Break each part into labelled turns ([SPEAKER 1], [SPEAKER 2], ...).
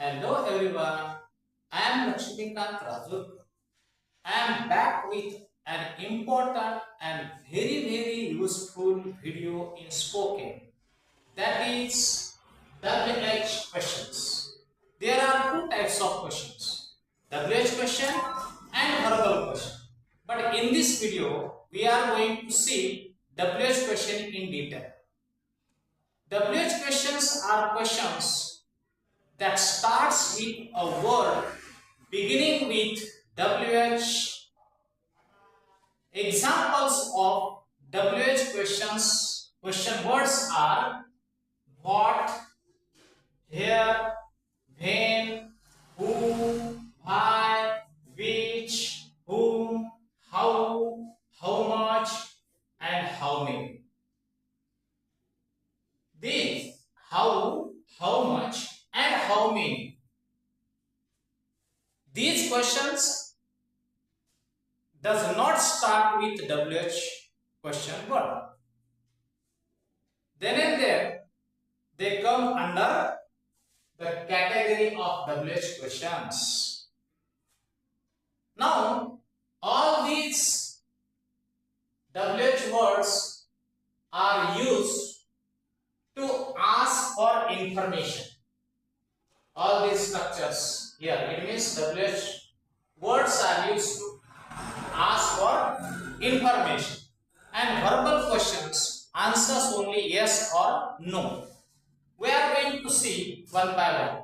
[SPEAKER 1] Hello everyone, I am Lakshmikant Rajurkar. I am back with an important and very useful video in spoken, that is WH questions. There are two types of questions, WH question and verbal question. But in this video, we are going to see WH question in detail. WH questions are questions that starts with a word beginning with WH. Examples of WH question words are what, here, when, who, why, which, whom, how much, and how many. These how much, and how many. These questions does not start with WH question word. Then and there, they come under the category of WH questions. Now, all these WH words are used to ask for information. All these structures here, it means WH words are used to ask for information, and verbal questions answers only yes or no. We are going to see one by one.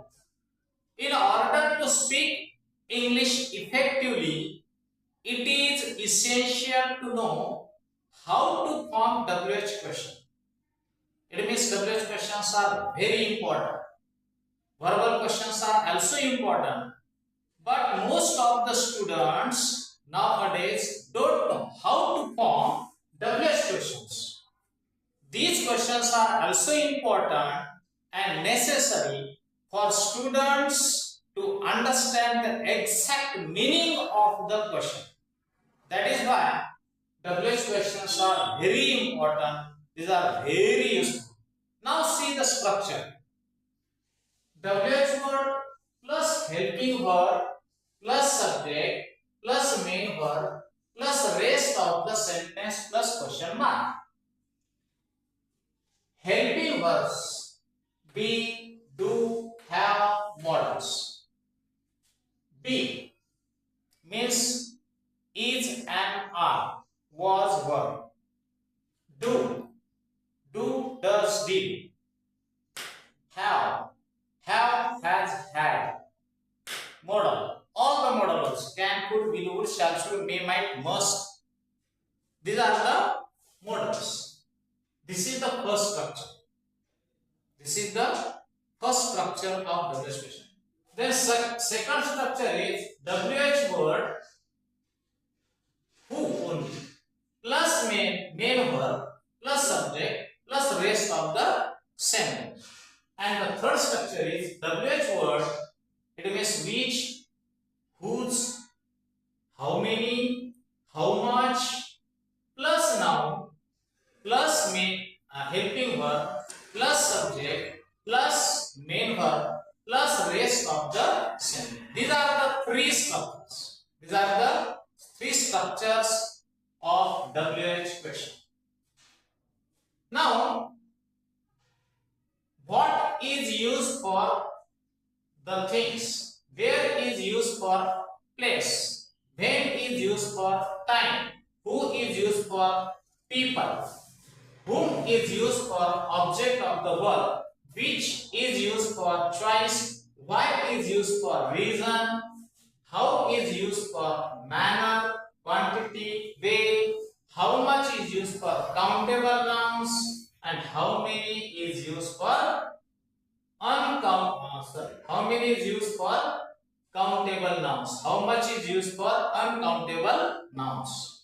[SPEAKER 1] In order to speak English effectively, it is essential to know how to form WH question. It means WH questions are very important. Verbal questions are also important, but most of the students nowadays don't know how to form WH questions. These questions are also important and necessary for students to understand the exact meaning of the question. That is why WH questions are very important. These are very useful. Now see the structure. WH word plus helping verb plus subject plus main verb plus rest of the sentence plus question mark. Helping verbs be, do, have, modals. Be means is and are, was, were. Do, does, did. Have, has, had. Modal, all the modals can, could, will, would, shall, should, may, might, must. These are the modals. This is the first structure. This is the first structure of WH question. Then second structure is WH word who only plus main verb plus subject plus rest of the sentence. And the third structure is WH word, it means which, whose, how many, how much, plus noun, plus main helping verb, plus subject, plus main verb, plus rest of the sentence. These are the three structures. These are the three structures of WH question. Now, what is used for the things? Where is used for place? When is used for time? Who is used for people? Whom is used for object of the verb? Which is used for choice? Why is used for reason? How is used for manner, quantity, way? How much is used for countable nouns? And how many is used for how many is used for countable nouns? How much is used for uncountable nouns?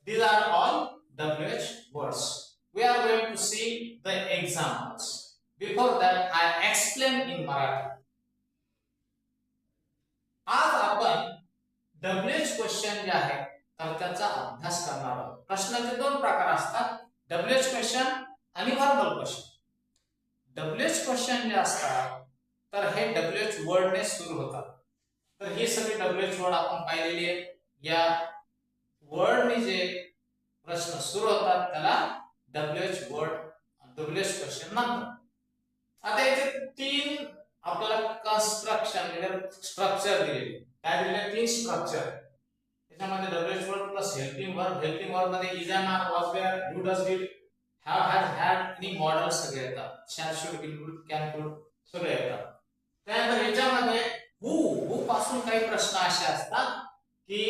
[SPEAKER 1] These are all WH words. We are going to see the examples. Before that, I explain in Marathi. आज आपण WH question जे आहे तर त्याचा अभ्यास करणार आहोत. प्रश्नाचे दोन प्रकार असतात, WH क्वेश्चन आणि व्हर्बल क्वेश्चन. WH क्वेश्चन जे असतात तर हे WH वर्डने सुरू होतात. तर ही सगळी WH वर्ड आपण पाहिलेली आहे. या वर्डने जे प्रश्न सुरू होतात त्याला WH क्वेश्चन म्हणतात. आता याचे तीन आपल्याला कन्स्ट्रक्शन म्हणजे स्ट्रक्चर दिलेले. काय दिलेले? तीन स्ट्रक्चर. त्याच्यामध्ये WH word plus helping verb मध्ये is am are was were do does did have has had आणि मॉडेल सगळे येतात. Shall should will would can could सगळे येतात. त्यानंतर याच्यामध्ये हू पासून काही प्रश्न असे असतात की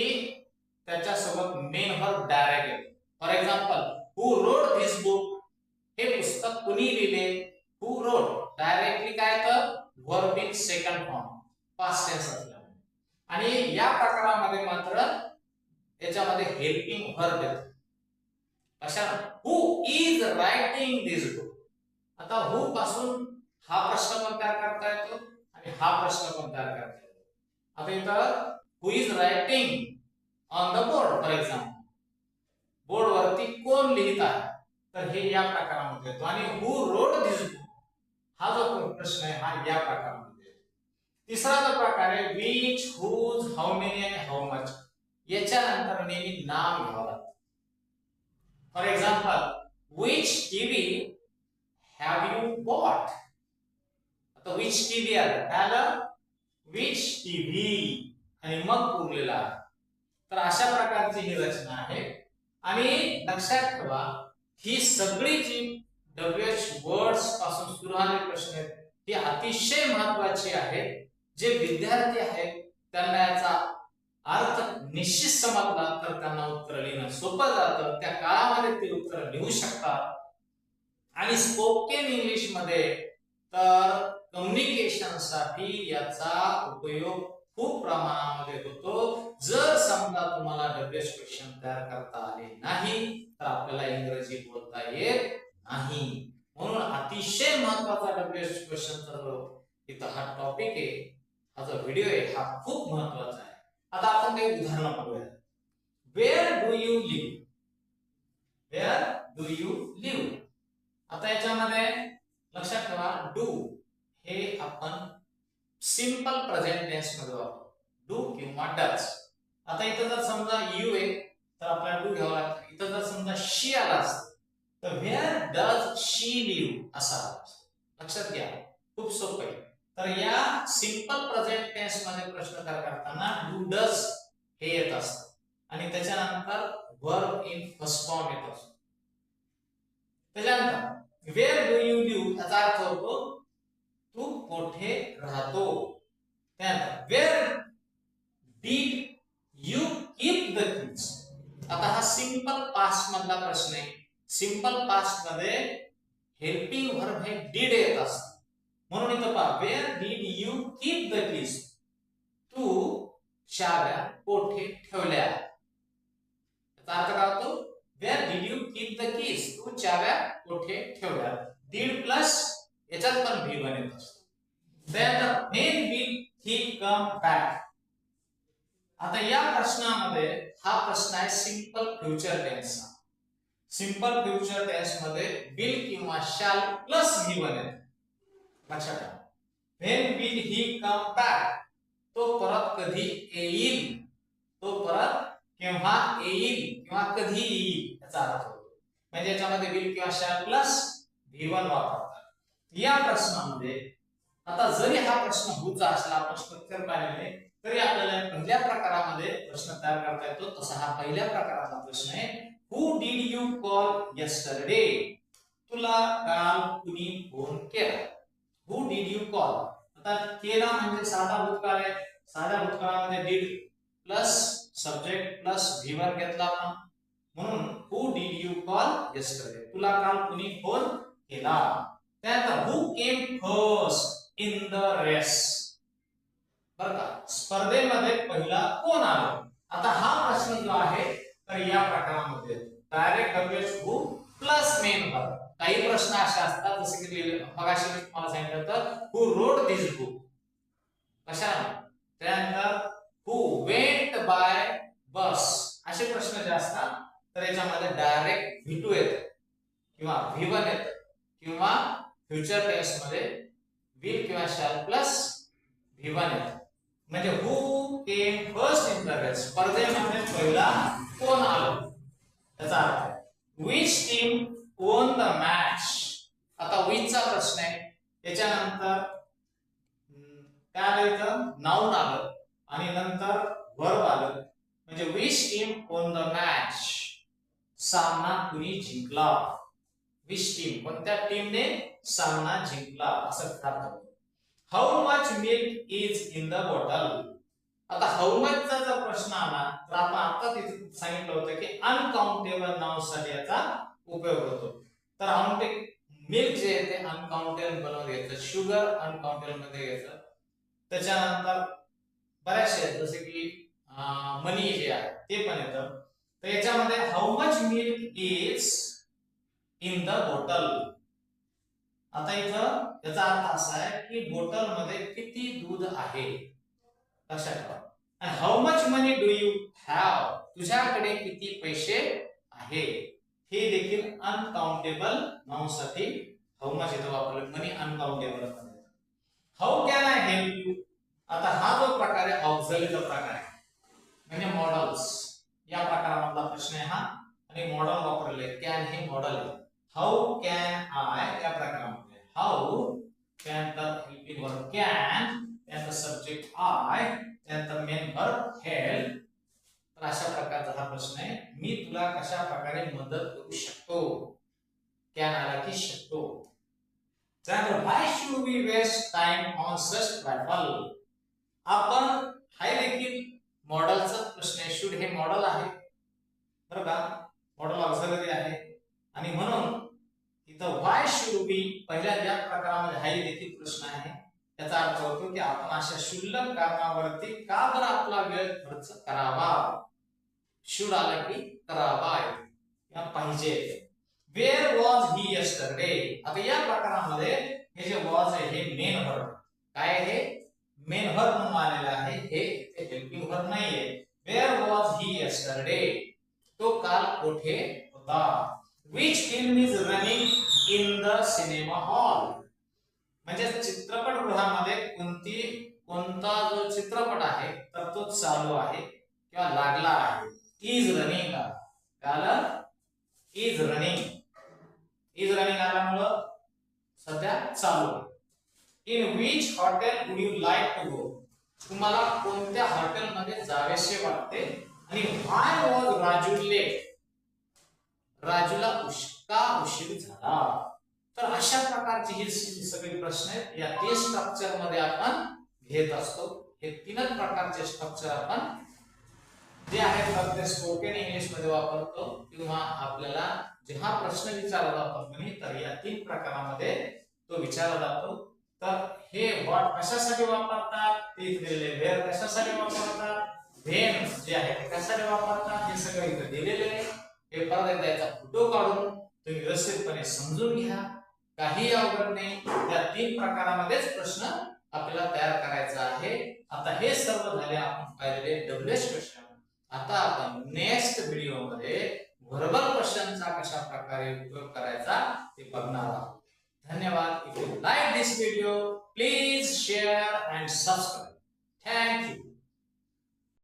[SPEAKER 1] त्याच्यासोबत मेन वर्ब डायरेक्ट येतो. For example who wrote this book, हे पुस्तक कुणी लिहिले? Who wrote. डायरेक्टली काय तर verb in second form past tense असल्यामुळे. आणि या प्रकारामध्ये मात्र याच्यामध्ये हेल्पिंग वर्ब येतो. कशा? Who is writing this book. आता हू पासून हा प्रश्न पण तयार करता येतो आणि हा प्रश्न पण तयार करता येतो. आता इथं who is writing on the board for example, board वरती कोण लिहित आहे? तर हे या प्रकारामध्ये येतो. आणि हू रोट धिस बुक हा जो प्रश्न आहे हा या प्रकारामध्ये येतो. तिसरा जो प्रकार आहे which, whose, how many आणि how much, याच्यानंतर नेहमी नाम घ्यावं लागतं. For example which TV have you bought? आता which TV आलं which TV आणि मग पुरलेला आहे. तर अशा प्रकारची ही रचना आहे. आणि लक्षात ठेवा ही सगळी जी WH वर्ड्स पासून सुरू होणारे प्रश्न आहेत ही अतिशय महत्त्वाची आहेत. जे विद्यार्थी आहेत त्यांना याचा अर्थ निश्चित समजला तर त्यांना उत्तर लिहिणं सोपं जातं. त्या काळामध्ये ते उत्तर लिहू शकतात. आणि स्पोकन इंग्लिश मध्ये तर कम्युनिकेशन साठी याचा उपयोग खूप प्रमाणामध्ये होतो. जर समजा तुम्हाला WH क्वेश्चन तयार करता आले नाही तर आपल्याला इंग्रजी बोलता येत नाही. म्हणून अतिशय महत्त्वाचा WH क्वेश्चनचा जो इथं हा टॉपिक आहे, हा जो व्हिडिओ आहे हा खूप महत्त्वाचा आहे. आता आपण काही उदाहरण पाहूया. Where do you live? Where do you live? आता याच्यामध्ये लक्षात ठेवा डू हे आपण सिंपल प्रेझेंट टेन्स मध्ये वापरतो. डू किंवा डज. आता इथं जर समजा यू आहे तर आपल्याला डू घ्यावा लागतं. इथं जर समजा शी आला असतं तर वेअर डज शी लिव्ह असा लक्षात घ्या. खूप सोपं आहे. तर या सिंपल प्रेझेंट टेन्स मध्ये प्रश्न करताना डू डज हे येत असतं आणि त्याच्यानंतर वर्ब इन फर्स्ट फॉर्म येत असतो. त्याच्यानंतर वेअर डू यू लिव्ह याचा अर्थ होतो तू कोठे राहतो. त्यानंतर where did you keep the keys? आता हा सिंपल पास्ट मधला प्रश्न आहे. सिंपल पास्ट मध्ये हेल्पिंग वर्ब हे डीड येत असतं. म्हणून इथं पहा where did you keep the keys? तू चाव्या कोठे ठेवल्या? याचा अर्थ काय होतो? Where did you keep the keys? तू चाव्या कोठे ठेवल्या? डीड प्लस याच्यात पण भी बनत असतो. त्यानंतर when will he come back? आता या प्रश्नामध्ये हा प्रश्न आहे सिंपल फ्युचर टेन्सचा. सिंपल फ्युचर टेन्स मध्ये will किंवा shall प्लस भी बनेल. लक्षात ठेवा. when will he come back? तो परत कधी येईल? तो परत केव्हा येईल किंवा कधी येईल याचा अर्थ होतो. म्हणजे याच्यामध्ये will किंवा shall प्लस V1 वापरतात. या प्रश्नामध्ये आता जरी हा प्रश्न हुचा असला आपण स्ट्रक्चर पाहिलेले तरी आपल्याला पहिल्या प्रकारामध्ये प्रश्न तयार करता येतो. तसा हा पहिल्या प्रकाराचा प्रश्न आहे. हू डीड यू कॉल येस्टरडे? तुला काल कुणी फोन केला? हू डीड यू कॉल? आता केला म्हणजे साधा भूतकाळ आहे. साध्या भूतकाळामध्ये did plus subject plus V1 घेतला आपण. म्हणून who did you call yesterday? तुला काल कुणी फोन केला? त्यानंतर who came first in the race? बरं का स्पर्धेमध्ये पहिला कोण आला? आता हा प्रश्न जो आहे तर या प्रकारामध्ये डायरेक्ट WH हू प्लस मेन वर्ब. काही प्रश्न असे असतात जसे की मगाशी मी तुम्हाला सांगितलं होतं हू रोट धिस बुक कशाला? त्यानंतर हू वेंट बाय बस. असे प्रश्न जे असतात तर याच्यामध्ये डायरेक्ट V2 येतं किंवा V1 येतं किंवा फ्युचर टेन्स मध्ये will किंवा shall प्लस V1 येतं. म्हणजे who came first in the race, स्पर्धेमध्ये पहिला कोण आलं याचा अर्थ which team won the match. आता विच चा प्रश्न आहे, त्याच्यानंतर काय आलं इथं, नाउन आलं आणि नंतर वर्ब आलं. म्हणजे which team won the match, सामना कुणी जिंकला. विच टीम, कोणत्या टीमने सामना जिंकला असं अर्थ होतो. How much milk is in the bottle. आता हाऊ मच चा जर प्रश्न आला तर आपण आता तिथे सांगितलं होतं की अनकाउंटेबल नाउन साठी याचा उपयोग होतो. तर मिल्क जे आहे ते अनकाउंटेबल मध्ये येतं, शुगर अनकाउंटेबल मध्ये येतं. त्याच्यानंतर बऱ्याचशे आहेत जसे की मनी जे आहे ते पण येतं. तर याच्यामध्ये how much milk is in the bottle. आता इथं याचा अर्थ असा आहे की बॉटल मध्ये किती दूध आहे लक्षात ठेवा. आणि how much money do you have, तुझ्याकडे किती पैसे आहे. हे देखील अनकाउंटेबल नाउन साठी हाऊ मच इथं वापरलं. मनी अनकाउंटेबल मध्ये. How can I help you. आता हा जो प्रकार आहे ऑक्झिलरीचा प्रकार आहे, म्हणजे मॉडेल्स या प्रकारामधला प्रश्न आहे हा. आणि मॉडेल वापरले, कॅन हे मॉडेल आहे. हाऊ कॅन आय या प्रकारामध्ये हाऊ त्यानंतर हेल्पिंग वर्ब कॅन, त्यानंतर सब्जेक्ट आय, त्यानंतर मेन वर्ब हेल्प. तर अशा प्रकारचा हा प्रश्न आहे, मी तुला कशा प्रकारे मदत करू शकतो. कॅन आला की शकतो. त्यानंतर why should we waste time on such travel. आपण हाय देखील मॉडेलचा प्रश्न आहे. शुड हे मॉडेल आहे बरं का, मॉडेल ऑक्झिलरी आहे. आणि म्हणून इथं व्हाय शुड बी पहिल्या या प्रकारामध्ये हाय देखील प्रश्न आहे. याचा अर्थ होतो की आपण अशा क्षुल्लक कारणावरती का बरं आपला वेळ खर्च करावा. शुड आला की करावा या पाहिजे. Where was he yesterday. आता या प्रकारामध्ये हे जे वॉज आहे हे मेन वर्ब काय आहे, मेन वर्ब म्हणून आलेला आहे. हे हेल्पिंग वर्ब नाहीये. वेअर वॉज ही यस्टरडे, तो काल कुठे होता. Which film is running in the cinema hall. म्हणजे चित्रपटगृहामध्ये कोणता जो चित्रपट आहे तर तो चालू आहे किंवा लागला आहे. इज रनिंग आलं, इज रनिंग आल्यामुळं सध्या चालू आहे. In which hotel would you like to go. तुम्हाला कोणत्या हॉटेलमध्ये जावेसे वाटते. आणि व्हाय वॉज राजू लेट, राजूला का उशीर झाला. तर अशा प्रकारची ही सगळी प्रश्न आहेत. या 3 स्ट्रक्चर मध्ये आपण घेत असतो. हे 3 प्रकारचे स्ट्रक्चर आपण जे आहेत तर ते स्पोकन इंग्लिश मध्ये वापरतो किंवा आपल्याला जेव्हा प्रश्न विचारला जातो तर या 3 प्रकारामध्ये तो विचारला जातो. तर हे व्हॉट कशासाठी वापरतात, ते दिलेले. वेअर कशासाठी वापरतात, व्हेन जे आहे ते कशासाठी वापरतात, हे सगळं इथे दिलेले आहे. हे परत एकदा याचा फोटो काढून तुम्ही व्यवस्थितपणे समजून घ्या. काही अवघड नाही. या 3 प्रकारामध्येच प्रश्न आपल्याला तयार करायचा आहे. आता हे सर्व झाले आपण पाहिलेले डब्ल्यूएच क्वेश्चन. आता आपण नेक्स्ट व्हिडिओ मध्ये व्हर्बल क्वेश्चनचा कशा प्रकारे उपयोग करायचा ते बघणार आहोत. धन्यवाद. If you like this video, please share and subscribe. Thank you.